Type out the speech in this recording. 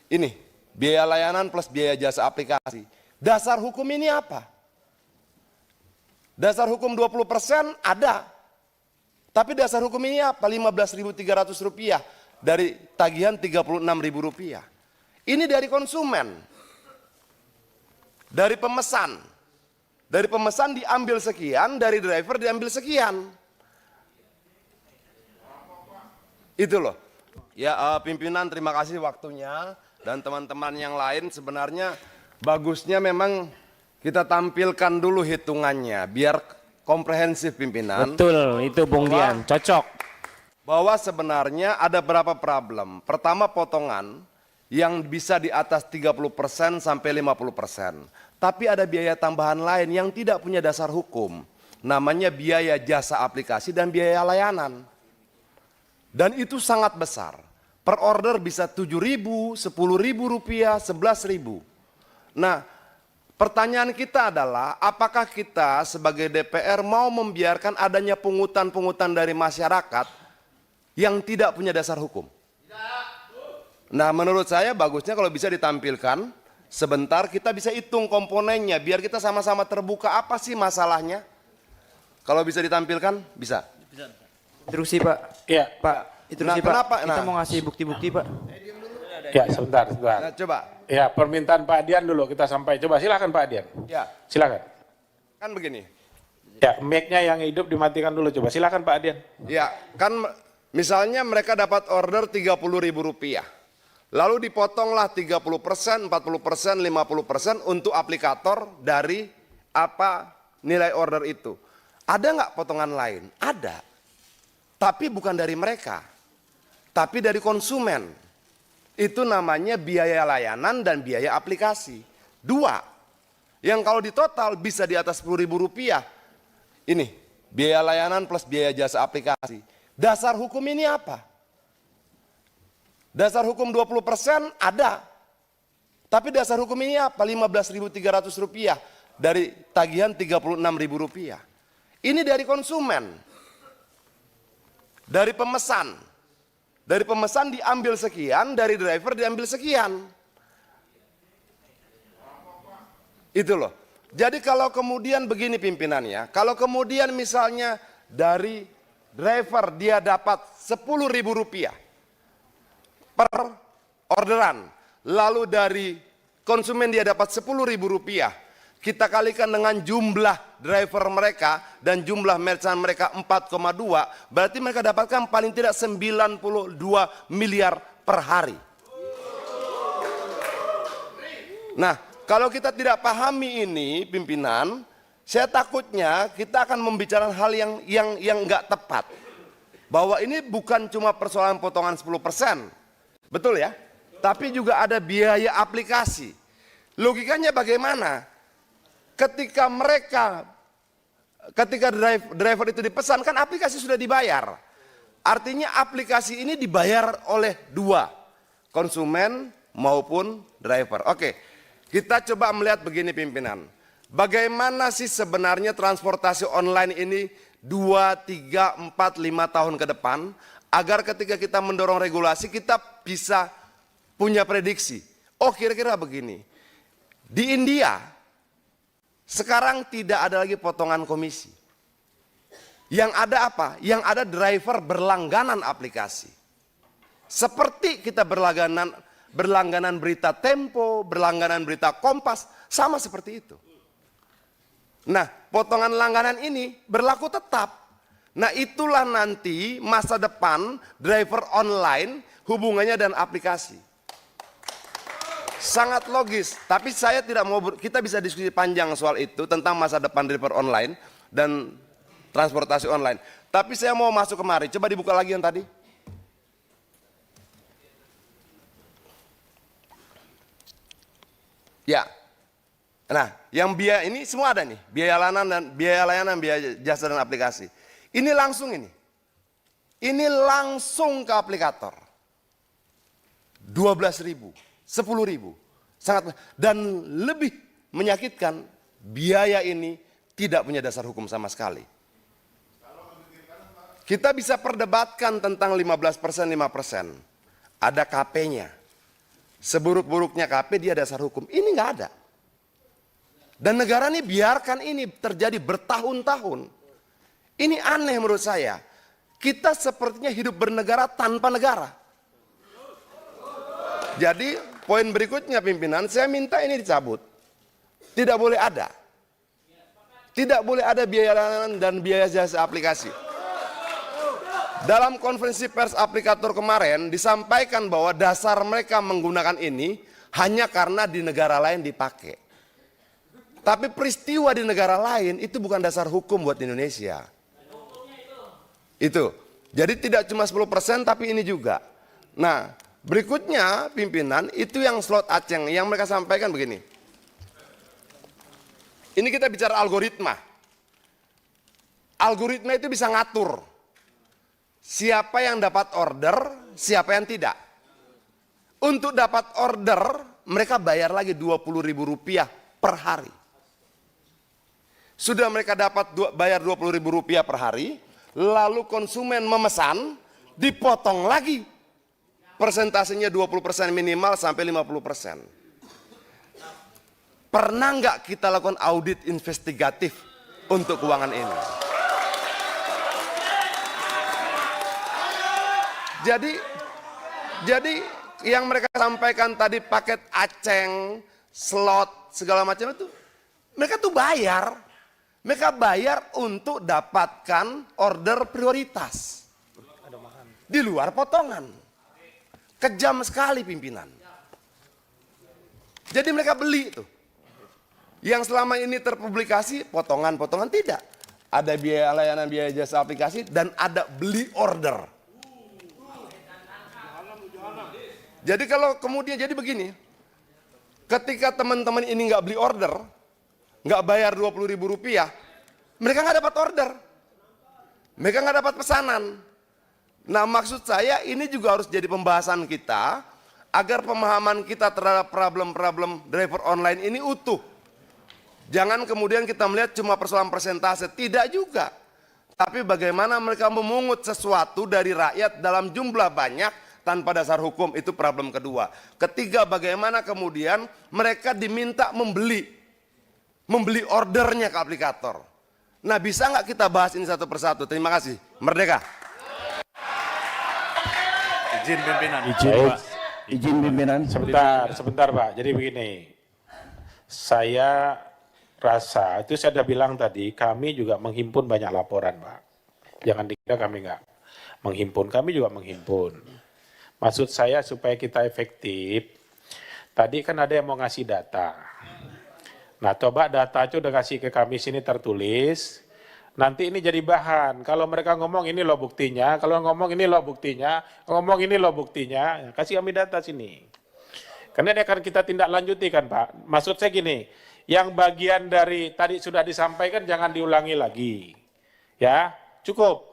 Ini, biaya layanan plus biaya jasa aplikasi. Dasar hukum ini apa? Dasar hukum 20% ada. Tapi dasar hukum ini apa? Rp15.300 dari tagihan Rp36.000. Ini dari konsumen. Dari pemesan. Dari pemesan diambil sekian, dari driver diambil sekian. Itu loh. Ya pimpinan, terima kasih waktunya. Dan teman-teman yang lain, sebenarnya bagusnya memang kita tampilkan dulu hitungannya biar komprehensif pimpinan. Betul, itu Bung Dian, cocok. Bahwa sebenarnya ada berapa problem. Pertama, potongan yang bisa di atas 30% sampai 50%. Tapi ada biaya tambahan lain yang tidak punya dasar hukum. Namanya biaya jasa aplikasi dan biaya layanan. Dan itu sangat besar. Per order bisa Rp7.000, Rp10.000, Rp11.000. Nah, pertanyaan kita adalah apakah kita sebagai DPR mau membiarkan adanya pungutan-pungutan dari masyarakat yang tidak punya dasar hukum? Nah, menurut saya bagusnya kalau bisa ditampilkan sebentar, kita bisa hitung komponennya biar kita sama-sama terbuka apa sih masalahnya. Kalau bisa ditampilkan, bisa. Instruksi Pak. Ya, Pak. Instruksi Pak. Kenapa? Kita mau ngasih bukti-bukti Pak. ya sebentar. Nah, coba. Ya, permintaan Pak Dian dulu kita sampai. Coba silakan Pak Dian. Ya, Silakan. kan begini. Ya, mic-nya yang hidup dimatikan dulu. Coba silakan Pak Dian. Ya, kan misalnya mereka dapat order Rp30.000. Lalu dipotonglah 30%, 40%, 50% untuk aplikator dari apa nilai order itu. Ada nggak potongan lain? Ada. Tapi bukan dari mereka. Tapi dari konsumen. Itu namanya biaya layanan dan biaya aplikasi. Dua. Yang kalau ditotal bisa di atas Rp10.000. Ini, biaya layanan plus biaya jasa aplikasi. Dasar hukum ini apa? Dasar hukum 20% ada. Tapi dasar hukum ini apa? Rp15.300 dari tagihan Rp36.000. Ini dari konsumen. Dari pemesan. Dari pemesan diambil sekian, dari driver diambil sekian. Itu loh. Jadi kalau kemudian begini pimpinannya, kalau kemudian misalnya dari driver dia dapat Rp10.000 per orderan, lalu dari konsumen dia dapat Rp10.000, kita kalikan dengan jumlah driver mereka dan jumlah merchant mereka 4,2, berarti mereka dapatkan paling tidak 92 miliar per hari. Nah, kalau kita tidak pahami ini pimpinan, saya takutnya kita akan membicarakan hal yang nggak tepat. Bahwa ini bukan cuma persoalan potongan 10%. Betul ya? Tapi juga ada biaya aplikasi. Logikanya bagaimana? Ketika driver itu dipesan, kan aplikasi sudah dibayar. Artinya aplikasi ini dibayar oleh dua, konsumen maupun driver. Oke, kita coba melihat begini pimpinan. Bagaimana sih sebenarnya transportasi online ini 2, 3, 4, 5 tahun ke depan, agar ketika kita mendorong regulasi kita bisa punya prediksi. Oh, kira-kira begini. Di India sekarang tidak ada lagi potongan komisi. Yang ada apa? Yang ada driver berlangganan aplikasi. Seperti kita berlangganan berita Tempo, berlangganan berita Kompas, sama seperti itu. Nah, potongan langganan ini berlaku tetap. Nah, itulah nanti masa depan driver online hubungannya dan aplikasi. Sangat logis, tapi saya tidak mau, kita bisa diskusi panjang soal itu tentang masa depan driver online dan transportasi online. Tapi saya mau masuk kemari, coba dibuka lagi yang tadi. Ya, nah yang biaya ini semua ada nih, biaya layanan, biaya jasa dan aplikasi. Ini langsung ini langsung ke aplikator. 12.000. 10.000, sangat, dan lebih menyakitkan biaya ini tidak punya dasar hukum sama sekali. Kita bisa perdebatkan tentang 15%, 5%. Ada KP-nya. seburuk-buruknya KP dia dasar hukum. Ini nggak ada. Dan negara ini biarkan ini terjadi bertahun-tahun. Ini aneh menurut saya. Kita sepertinya hidup bernegara tanpa negara. Jadi poin berikutnya pimpinan, saya minta ini dicabut. Tidak boleh ada. Tidak boleh ada biaya layanan dan biaya jasa aplikasi. Dalam konferensi pers aplikator kemarin disampaikan bahwa dasar mereka menggunakan ini hanya karena di negara lain dipakai. Tapi peristiwa di negara lain itu bukan dasar hukum buat Indonesia. Itu. Jadi tidak cuma 10% tapi ini juga. Nah, berikutnya pimpinan itu yang slot Aceng yang mereka sampaikan begini. Ini kita bicara algoritma. Algoritma itu bisa ngatur siapa yang dapat order, siapa yang tidak. Untuk dapat order, mereka bayar lagi Rp20.000 per hari. Sudah mereka dapat bayar Rp20.000 per hari, lalu konsumen memesan, dipotong lagi. Persentasenya 20% minimal sampai 50%. Pernah nggak kita lakukan audit investigatif untuk keuangan ini? Jadi yang mereka sampaikan tadi paket Aceng, slot, segala macam itu, mereka tuh bayar. Mereka bayar untuk dapatkan order prioritas. Di luar potongan. Kejam sekali pimpinan. Jadi mereka beli itu. Yang selama ini terpublikasi potongan-potongan tidak. Ada biaya layanan, biaya jasa aplikasi, dan ada beli order. Jadi kalau kemudian jadi begini, ketika teman-teman ini nggak beli order, nggak bayar Rp20.000, mereka nggak dapat order. Mereka nggak dapat pesanan. Nah maksud saya ini juga harus jadi pembahasan kita, agar pemahaman kita terhadap problem-problem driver online ini utuh. Jangan kemudian kita melihat cuma persoalan persentase, tidak juga. Tapi bagaimana mereka memungut sesuatu dari rakyat dalam jumlah banyak tanpa dasar hukum, itu problem kedua. Ketiga, bagaimana kemudian mereka diminta membeli ordernya ke aplikator. Nah bisa nggak kita bahas ini satu persatu? Terima kasih. Merdeka. Izin pimpinan. Izin pimpinan. Sebentar Pak. Jadi begini, saya rasa, itu saya sudah bilang tadi, kami juga menghimpun banyak laporan Pak. Jangan dikira kami nggak menghimpun, kami juga menghimpun. Maksud saya supaya kita efektif, tadi kan ada yang mau ngasih data. Nah coba data itu udah kasih ke kami sini tertulis, nanti ini jadi bahan. Kalau mereka ngomong ini loh buktinya, kalau ngomong ini loh buktinya, ngomong ini loh buktinya, kasih kami data sini. Karena ini akan kita tindak lanjuti kan Pak. Maksud saya gini, yang bagian dari tadi sudah disampaikan jangan diulangi lagi. Ya, cukup.